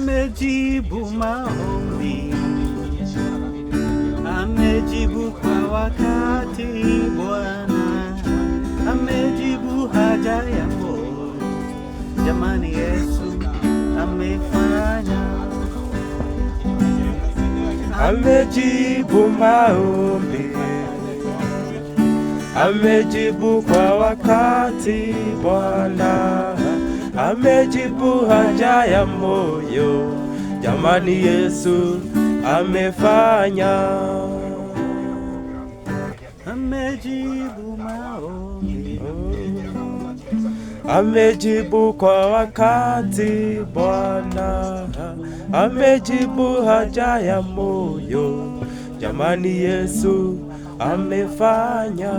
amejibu maombi, amejibu kwa wakati. Bwana amejibu haja ya moyo. Jamani, Yesu amefanya. Amejibu maombi, amejibu kwa wakati. Bwana amejibu haja ya moyo. Jamani, Yesu amefanya. Amejibu maombi, amejibu kwa wakati. Bwana amejibu haja ya moyo. Jamani, Yesu amefanya.